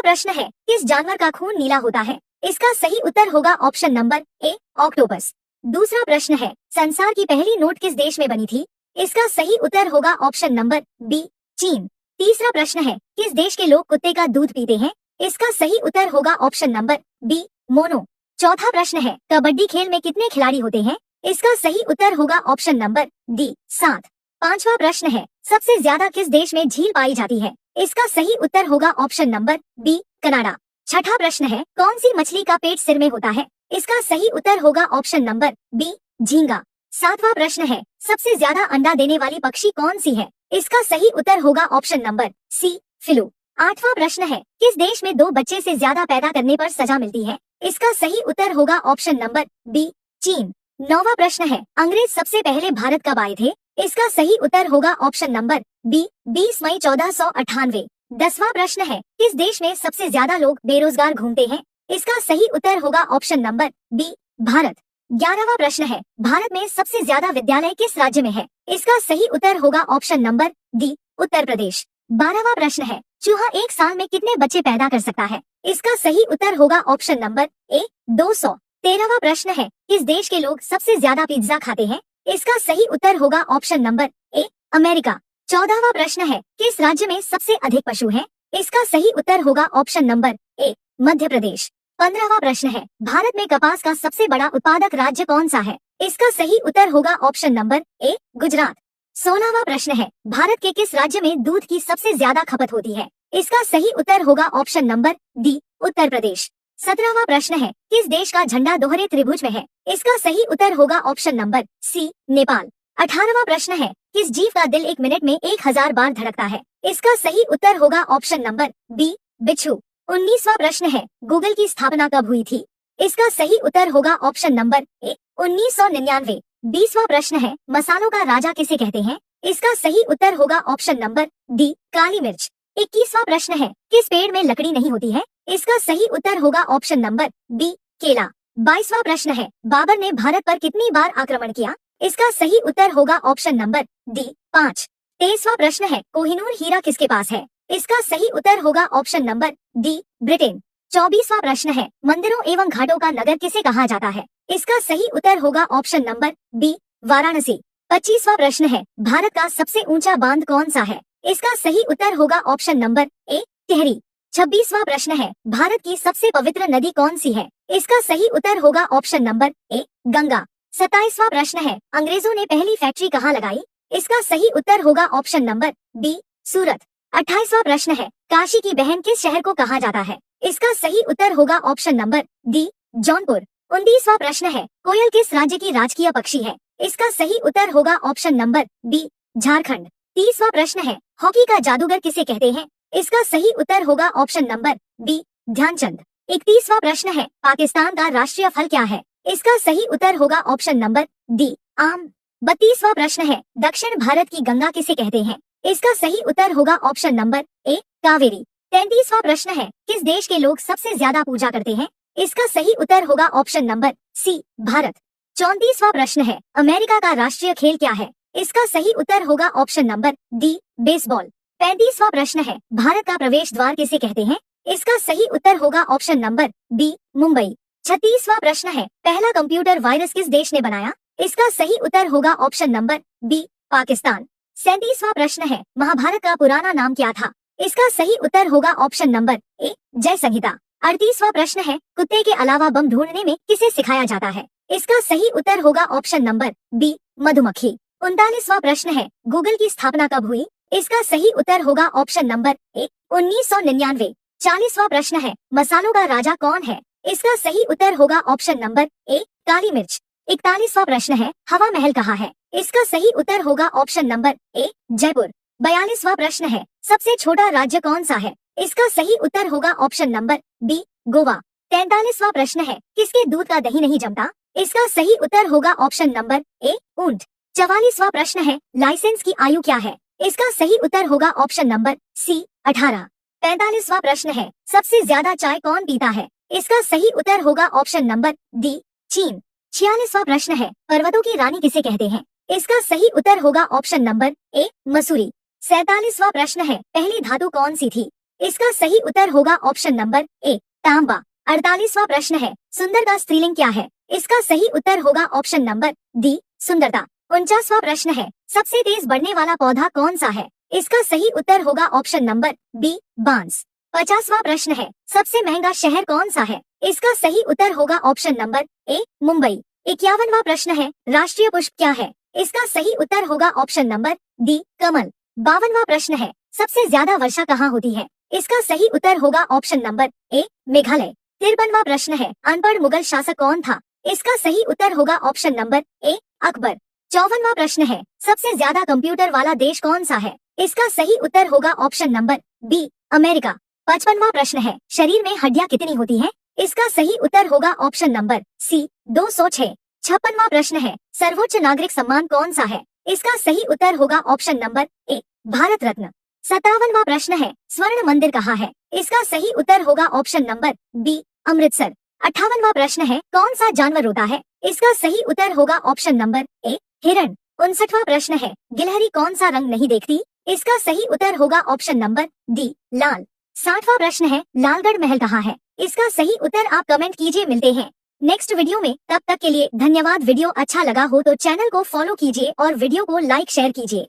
प्रश्न है, किस जानवर का खून नीला होता है? इसका सही उत्तर होगा ऑप्शन नंबर ए, ऑक्टोपस। दूसरा प्रश्न है, संसार की पहली नोट किस देश में बनी थी? इसका सही उत्तर होगा ऑप्शन नंबर बी, चीन। तीसरा प्रश्न है, किस देश के लोग कुत्ते का दूध पीते हैं? इसका सही उत्तर होगा ऑप्शन नंबर बी, मोनो। चौथा प्रश्न है, कबड्डी खेल में कितने खिलाड़ी होते हैं? इसका सही उत्तर होगा ऑप्शन नंबर डी, 7। पांचवा प्रश्न है, सबसे ज्यादा किस देश में झील पाई जाती है? इसका सही उत्तर होगा ऑप्शन नंबर बी, कनाडा। छठा प्रश्न है, कौन सी मछली का पेट सिर में होता है? इसका सही उत्तर होगा ऑप्शन नंबर बी, झींगा। सातवां प्रश्न है, सबसे ज्यादा अंडा देने वाली पक्षी कौन सी है? इसका सही उत्तर होगा ऑप्शन नंबर सी, फ्लू। आठवां प्रश्न है, किस देश में 2 बच्चे से ज्यादा पैदा करने पर सजा मिलती है? इसका सही उत्तर होगा ऑप्शन नंबर बी, चीन। नौवां प्रश्न है, अंग्रेज सबसे पहले भारत कब आए थे? इसका सही उत्तर होगा ऑप्शन नंबर बी, 20 मई 1498। 10वां प्रश्न है, किस देश में सबसे ज्यादा लोग बेरोजगार घूमते हैं? इसका सही उत्तर होगा ऑप्शन नंबर बी, भारत। 11वां प्रश्न है, भारत में सबसे ज्यादा विद्यालय किस राज्य में है? इसका सही उत्तर होगा option number D, Uttar Pradesh. 12वां प्रश्न है, चूहा एक साल में कितने बच्चे पैदा कर सकता है? इसका सही उत्तर होगा ऑप्शन नंबर ए, 200। 13वां प्रश्न है, किस देश के लोग सबसे ज्यादा पिज्जा खाते हैं? इसका सही उत्तर होगा ऑप्शन नंबर ए, अमेरिका। 14वां प्रश्न है, किस राज्य में सबसे अधिक पशु हैं? इसका सही उत्तर होगा option number A, Madhya Pradesh. 15वां प्रश्न है, भारत में कपास का सबसे बड़ा उत्पादक राज्य कौन सा है? इसका सही उत्तर होगा ऑप्शन नंबर ए, गुजरात। 16वां प्रश्न है, भारत के किस राज्य में दूध की सबसे ज्यादा खपत होती है? इसका सही उत्तर होगा option number D, Uttar Pradesh. 17वां प्रश्न है, किस देश का झंडा दोहरे त्रिभुज में है? इसका सही उत्तर होगा ऑप्शन नंबर सी, नेपाल। 18वां प्रश्न है, किस जीव का दिल 1 मिनट में 1000 बार धड़कता है? इसका सही उत्तर होगा ऑप्शन नंबर बी, बिच्छू। 19वां प्रश्न है, गूगल की स्थापना कब हुई थी? इसका सही उत्तर होगा ऑप्शन नंबर ए, 1999। 20वां प्रश्न है, मसालों का राजा किसे कहते हैं? इसका सही उत्तर होगा ऑप्शन नंबर डी, काली मिर्च। 21वां प्रश्न है, किस पेड़ में लकड़ी नहीं होती है? इसका सही उत्तर होगा ऑप्शन नंबर बी, केला। 22वां प्रश्न है, बाबर ने भारत पर कितनी बार आक्रमण किया? इसका सही उत्तर होगा ऑप्शन नंबर डी, 5। 23वां प्रश्न है, कोहिनूर हीरा किसके पास है? इसका सही उत्तर होगा ऑप्शन नंबर डी, ब्रिटेन। 24वां प्रश्न है, मंदिरों एवं घाटों का नगर किसे कहा जाता है? इसका सही उत्तर होगा ऑप्शन नंबर बी, वाराणसी। 25वां प्रश्न है, भारत का सबसे ऊंचा बांध कौन सा है? इसका सही उत्तर होगा ऑप्शन नंबर ए, टिहरी। 26वां प्रश्न है, भारत की सबसे पवित्र नदी कौन सी है? इसका सही उत्तर होगा ऑप्शन नंबर ए, गंगा। 27वां प्रश्न है, अंग्रेजों ने पहली फैक्ट्री कहाँ लगाई? इसका सही उत्तर होगा ऑप्शन नंबर बी, सूरत। 28वां प्रश्न है, काशी की बहन किस शहर को कहा जाता है? इसका सही उत्तर होगा ऑप्शन नंबर डी, जौनपुर। 29वां प्रश्न है, कोयल किस राज्य की राजकीय पक्षी है? इसका सही उत्तर होगा ऑप्शन नंबर बी, झारखंड। 30वां प्रश्न है, हॉकी का जादूगर किसे कहते हैं? इसका सही उत्तर होगा ऑप्शन नंबर बी, ध्यानचंद। 31वां प्रश्न है, पाकिस्तान का राष्ट्रीय फल क्या है? इसका सही उत्तर होगा ऑप्शन नंबर डी, आम। 32वां प्रश्न है, दक्षिण भारत की गंगा किसे कहते हैं? इसका सही उत्तर होगा ऑप्शन नंबर ए, कावेरी। 33वां प्रश्न है, किस देश के लोग सबसे ज्यादा पूजा करते हैं? इसका सही उत्तर होगा ऑप्शन नंबर सी, भारत। 34वां प्रश्न है, अमेरिका का राष्ट्रीय खेल क्या है? इसका सही उत्तर होगा ऑप्शन नंबर डी, बेसबॉल। 35वां प्रश्न है, भारत का प्रवेश द्वार किसे कहते हैं? इसका सही उत्तर होगा ऑप्शन नंबर बी, मुंबई। 36वां प्रश्न है, पहला कंप्यूटर वायरस किस देश ने बनाया? इसका सही उत्तर होगा ऑप्शन नंबर बी, पाकिस्तान। 37वां प्रश्न है, महाभारत का पुराना नाम क्या था? इसका सही उत्तर होगा ऑप्शन नंबर ए, जय संहिता। 38वां प्रश्न है, कुत्ते के अलावा बम ढूंढने में किसे सिखाया जाता है? इसका सही उत्तर होगा ऑप्शन नंबर बी, मधुमक्खी। 39वां प्रश्न है, गूगल की स्थापना कब हुई? इसका सही उत्तर होगा ऑप्शन नंबर ए, 1999। 40वां प्रश्न है, मसालों का राजा कौन है? इसका सही उत्तर होगा ऑप्शन नंबर ए, काली मिर्च। 41वां प्रश्न है, हवा महल कहाँ है? इसका सही उत्तर होगा ऑप्शन नंबर ए, जयपुर। 42वां प्रश्न है, सबसे छोटा राज्य कौन सा है? इसका सही उत्तर होगा ऑप्शन नंबर बी, गोवा। 43वां प्रश्न है, किसके दूध का दही नहीं जमता? इसका सही उत्तर होगा ऑप्शन नंबर ए, ऊंट। 44वां प्रश्न है, लाइसेंस की आयु क्या है? इसका सही उत्तर होगा ऑप्शन नंबर सी, 18। 45वां प्रश्न है, सबसे ज्यादा चाय कौन पीता है? इसका सही उत्तर होगा ऑप्शन नंबर डी, चीन। 46वां प्रश्न है, पर्वतों की रानी किसे कहते हैं? इसका सही उत्तर होगा ऑप्शन नंबर ए, मसूरी। 47वां प्रश्न है, पहली धातु कौन सी थी? इसका सही उत्तर होगा ऑप्शन नंबर ए तांबा। 48वां प्रश्न है, सुंदर का स्त्रीलिंग क्या है? इसका सही उत्तर होगा ऑप्शन नंबर डी सुंदरता। 49वां प्रश्न है, सबसे तेज बढ़ने वाला पौधा कौन सा है? इसका सही उत्तर होगा ऑप्शन नंबर बी बांस। 50वां प्रश्न है, सबसे महंगा शहर कौन सा है? इसका सही उत्तर होगा ऑप्शन नंबर ए मुंबई। 51वां प्रश्न है, राष्ट्रीय पुष्प क्या है? इसका सही उत्तर होगा ऑप्शन नंबर डी कमल। 52वां प्रश्न है, सबसे ज्यादा वर्षा कहाँ होती है? इसका सही उत्तर होगा ऑप्शन नंबर ए मेघालय। 53वां प्रश्न है, अनपढ़ मुगल शासक कौन था? इसका सही उत्तर होगा ऑप्शन नंबर ए अकबर। 54वां प्रश्न है, सबसे ज्यादा कंप्यूटर वाला देश कौन सा है? इसका सही उत्तर होगा ऑप्शन नंबर बी अमेरिका। 55वां प्रश्न है, शरीर में हड्डियां कितनी होती हैं? इसका सही उत्तर होगा ऑप्शन नंबर सी 206। 56वां प्रश्न है, सर्वोच्च नागरिक सम्मान कौन सा है? इसका सही उत्तर होगा option number A Bharat Ratna. 57वां प्रश्न है, स्वर्ण मंदिर कहाँ है? इसका सही उत्तर होगा ऑप्शन नंबर बी अमृतसर। 58वां प्रश्न है, कौन सा जानवर रोता है? इसका सही उत्तर होगा ऑप्शन नंबर ए हिरण। 59वां प्रश्न है, गिलहरी कौन सा रंग नहीं देखती? इसका सही उत्तर होगा ऑप्शन नंबर डी लाल। 60वां प्रश्न है, लालगढ़ महल कहाँ है? इसका सही उत्तर आप कमेंट कीजिए। मिलते हैं नेक्स्ट वीडियो में, तब तक के लिए धन्यवाद। वीडियो अच्छा लगा हो तो चैनल को फॉलो कीजिए और वीडियो को लाइक शेयर कीजिए।